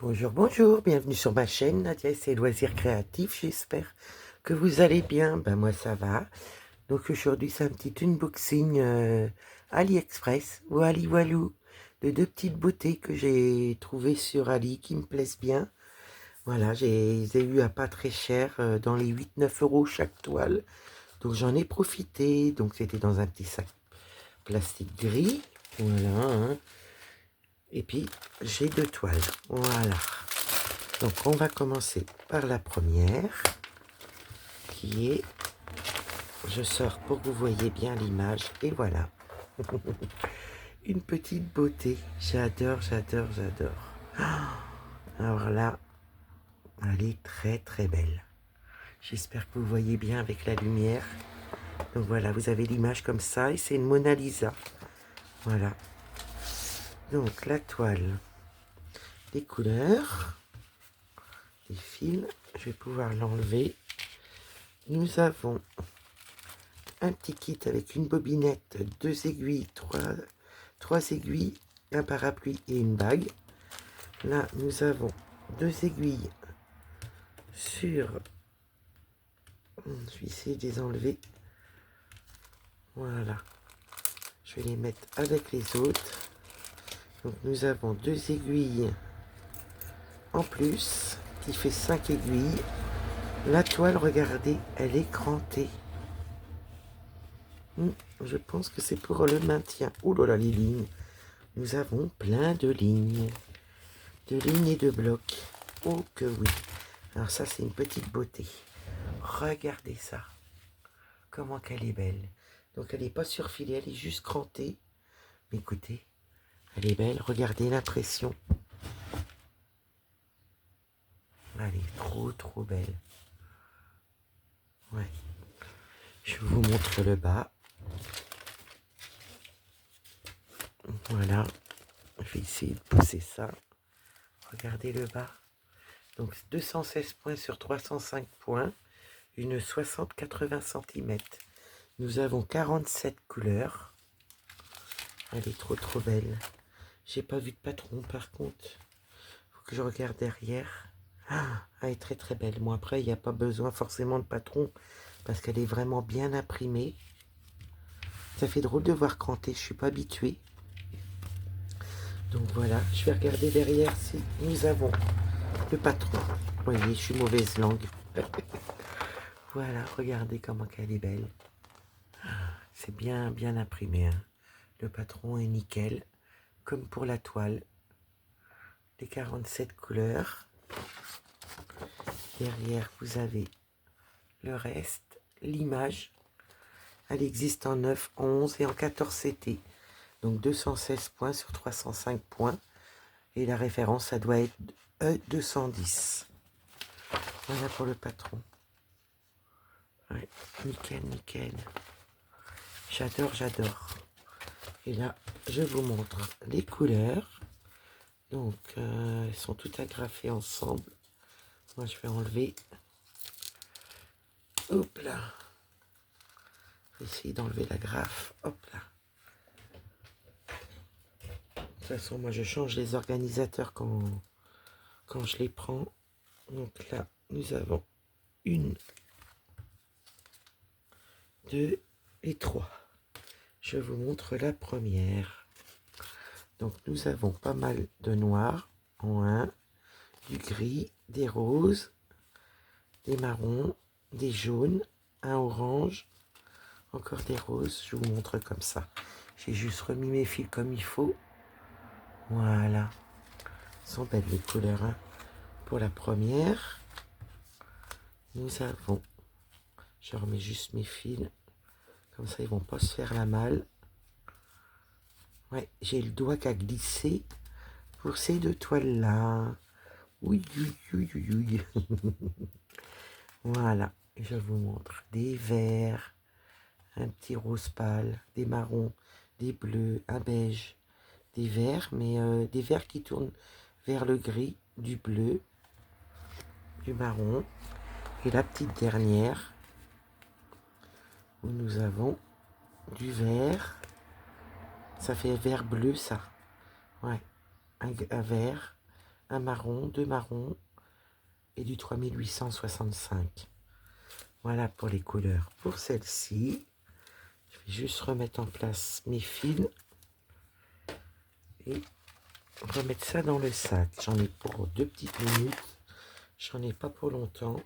Bonjour, bonjour, bienvenue sur ma chaîne Nadia et ses loisirs créatifs, j'espère que vous allez bien, ben moi ça va. Donc aujourd'hui c'est un petit unboxing AliExpress ou Ali Walou de deux petites beautés que j'ai trouvées sur Ali qui me plaisent bien. Voilà, j'ai eu à pas très cher, dans les 8-9 € chaque toile, donc j'en ai profité. Donc c'était dans un petit sac plastique gris, voilà, hein. Et puis j'ai deux toiles, voilà. Donc on va commencer par la première, qui est, je sors pour que vous voyez bien l'image, et voilà. Une petite beauté, j'adore, j'adore, j'adore. Alors là, elle est très très belle. J'espère que vous voyez bien avec la lumière. Donc voilà, vous avez l'image comme ça, et c'est une Mona Lisa. Voilà. Donc la toile, les couleurs, les fils, je vais pouvoir l'enlever. Nous avons un petit kit avec une bobinette, deux aiguilles, trois aiguilles, un parapluie et une bague. Là, nous avons deux aiguilles sur... Je vais essayer de les enlever. Voilà. Je vais les mettre avec les autres. Donc, nous avons deux aiguilles en plus, qui fait 5 aiguilles. La toile, regardez, elle est crantée. Je pense que c'est pour le maintien. Ouh là là, les lignes. Nous avons plein de lignes. De lignes et de blocs. Oh que oui. Alors ça, c'est une petite beauté. Regardez ça. Comment qu'elle est belle. Donc elle n'est pas surfilée, elle est juste crantée. Mais écoutez, elle est belle. Regardez l'impression. Elle est trop trop belle. Ouais. Je vous montre le bas. Voilà. Je vais essayer de pousser ça. Regardez le bas. Donc 216 points sur 305 points. Une 60-80 cm. Nous avons 47 couleurs. Elle est trop trop belle. J'ai pas vu de patron par contre. Faut que je regarde derrière. Ah, elle est très très belle. Moi après, il n'y a pas besoin forcément de patron parce qu'elle est vraiment bien imprimée. Ça fait drôle de voir cranter, je suis pas habituée. Donc voilà, je vais regarder derrière si nous avons le patron. Vous voyez, je suis mauvaise langue. Voilà, regardez comment elle est belle. C'est bien bien imprimé, hein. Le patron est nickel, comme pour la toile. Les 47 couleurs. Derrière, vous avez le reste, l'image. Elle existe en 9, 11 et en 14 CT. Donc 216 points sur 305 points. Et la référence, ça doit être E210. Voilà pour le patron. Ouais, nickel, nickel. J'adore, j'adore. Et là, je vous montre les couleurs. Donc, elles sont toutes agrafées ensemble. Moi, je vais enlever. Hop là. Je vais essayer d'enlever la grafe. Hop là. De toute façon, moi, je change les organisateurs quand je les prends. Donc là, nous avons une, deux et trois. Je vous montre la première. Donc nous avons pas mal de noir en un, du gris, des roses, des marrons, des jaunes, un orange, encore des roses. Je vous montre comme ça. J'ai juste remis mes fils comme il faut. Voilà. Elles sont belles les couleurs, hein. Pour la première, nous avons, je remets juste mes fils, comme ça ils vont pas se faire la malle. Ouais, j'ai le doigt qui a glissé pour ces deux toiles-là. Oui, oui, oui, oui, oui. Voilà, je vous montre des verts, un petit rose pâle, des marrons, des bleus, un beige, des verts, mais des verts qui tournent vers le gris, du bleu, du marron. Et la petite dernière, où nous avons du vert. Ça fait vert bleu, ça. Ouais, un vert, un marron, deux marrons et du 3865. Voilà pour les couleurs. Pour celle-ci, je vais juste remettre en place mes fils et remettre ça dans le sac. J'en ai pour 2 petites minutes. J'en ai pas pour longtemps.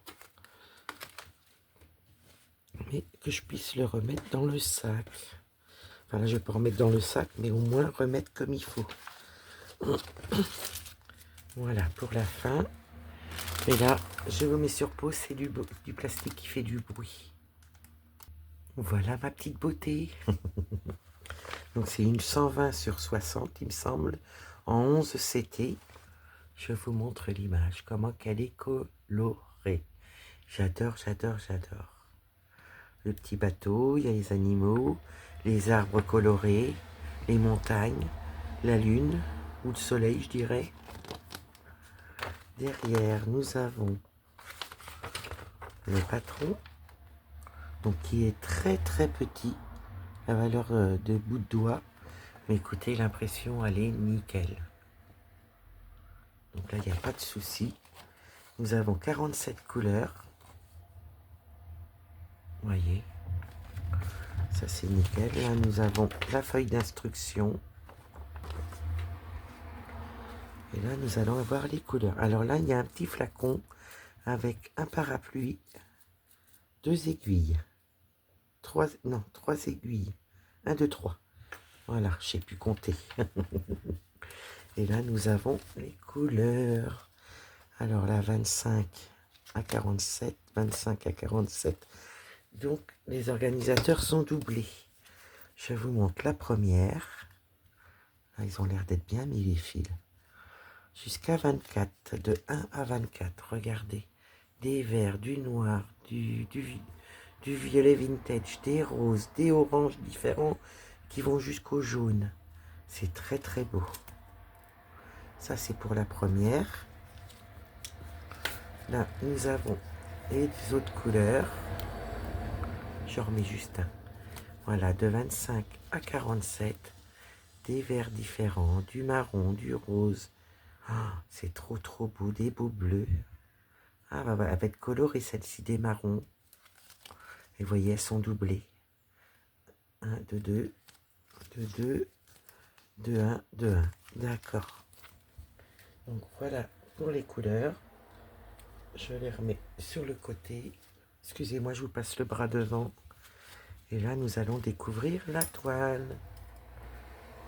Mais que je puisse le remettre dans le sac. Enfin là, je vais pas remettre dans le sac, mais au moins remettre comme il faut. Voilà pour la fin. Et là, je vous mets sur pause. C'est du plastique qui fait du bruit. Voilà ma petite beauté. Donc c'est une 120 sur 60, il me semble, en 11 CT. Je vous montre l'image, comment qu'elle est colorée. J'adore, j'adore, j'adore. Le petit bateau, il y a les animaux, les arbres colorés, les montagnes, la lune, ou le soleil, je dirais. Derrière, nous avons le patron, donc qui est très très petit, la valeur de bout de doigt. Mais écoutez, l'impression, elle est nickel. Donc là, il n'y a pas de souci. Nous avons 47 couleurs. Vous voyez, ça c'est nickel. Là, nous avons la feuille d'instruction. Et là, nous allons avoir les couleurs. Alors là, il y a un petit flacon avec un parapluie, 2 aiguilles, 3 aiguilles, 1, 2, 3. Voilà, je ne sais plus compter. Et là, nous avons les couleurs. Alors là, 25 à 47, 25 à 47. Donc, les organisateurs sont doublés. Je vous montre la première. Là, ils ont l'air d'être bien mis les fils. Jusqu'à 24, de 1 à 24, regardez. Des verts, du noir, du violet vintage, des roses, des oranges différents qui vont jusqu'au jaune. C'est très très beau. Ça, c'est pour la première. Là, nous avons les autres couleurs. Je remets juste un. Voilà, de 25 à 47, des verts différents, du marron, du rose. Oh, c'est trop trop beau, des beaux bleus. Ah, bah, elle va être colorée celle-ci, des marrons. Et vous voyez, elles sont doublées. 1, 2, 2, 2, 2, 2, 1, 2, 1. D'accord. Donc voilà pour les couleurs. Je les remets sur le côté. Excusez-moi, je vous passe le bras devant. Et là, nous allons découvrir la toile.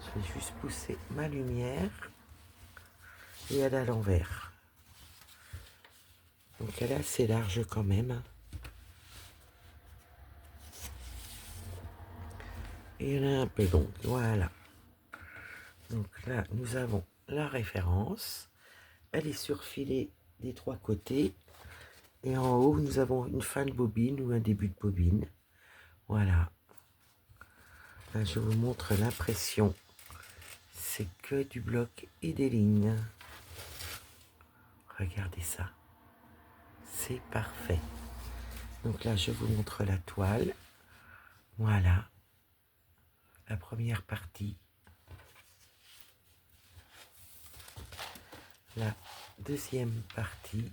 Je vais juste pousser ma lumière. Et elle est à l'envers. Donc elle est assez large quand même. Et elle est un peu longue. Voilà. Donc là, nous avons la référence. Elle est surfilée des 3 côtés. Et en haut, nous avons une fin de bobine ou un début de bobine. Voilà. Là, je vous montre l'impression. C'est que du bloc et des lignes. Regardez ça. C'est parfait. Donc là, je vous montre la toile. Voilà. La première partie. La deuxième partie.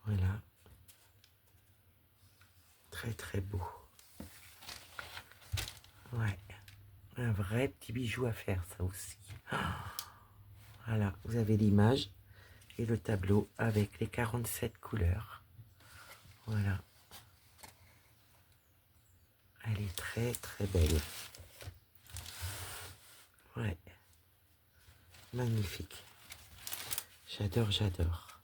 Voilà. Très très beau. Ouais. Un vrai petit bijou à faire, ça aussi. Voilà, vous avez l'image et le tableau avec les 47 couleurs. Voilà. Elle est très très belle. Ouais. Magnifique. J'adore, j'adore.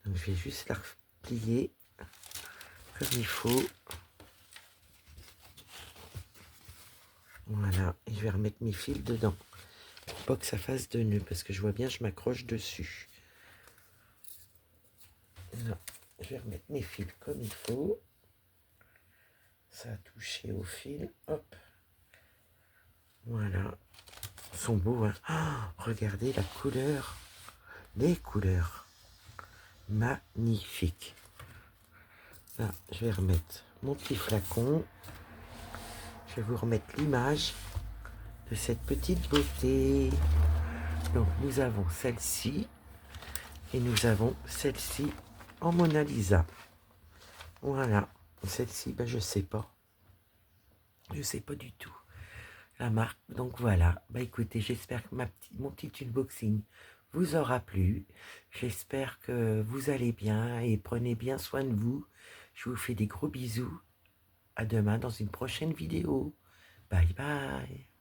Donc je vais juste la plier comme il faut. Voilà. Et je vais remettre mes fils dedans. Pour pas que ça fasse de nœud, parce que je vois bien, je m'accroche dessus. Non. Je vais remettre mes fils comme il faut. Ça a touché au fil. Hop. Voilà. Ils sont beaux, hein. Oh, regardez la couleur. Les couleurs. Magnifique. Là, je vais remettre mon petit flacon. Je vais vous remettre l'image de cette petite beauté. Donc nous avons celle-ci et nous avons celle-ci en Mona Lisa. Voilà, celle-ci, ben, je sais pas du tout la marque. Donc voilà, bah écoutez, j'espère que mon petit unboxing vous aura plu. J'espère que vous allez bien et prenez bien soin de vous. Je vous fais des gros bisous. À demain dans une prochaine vidéo. Bye bye.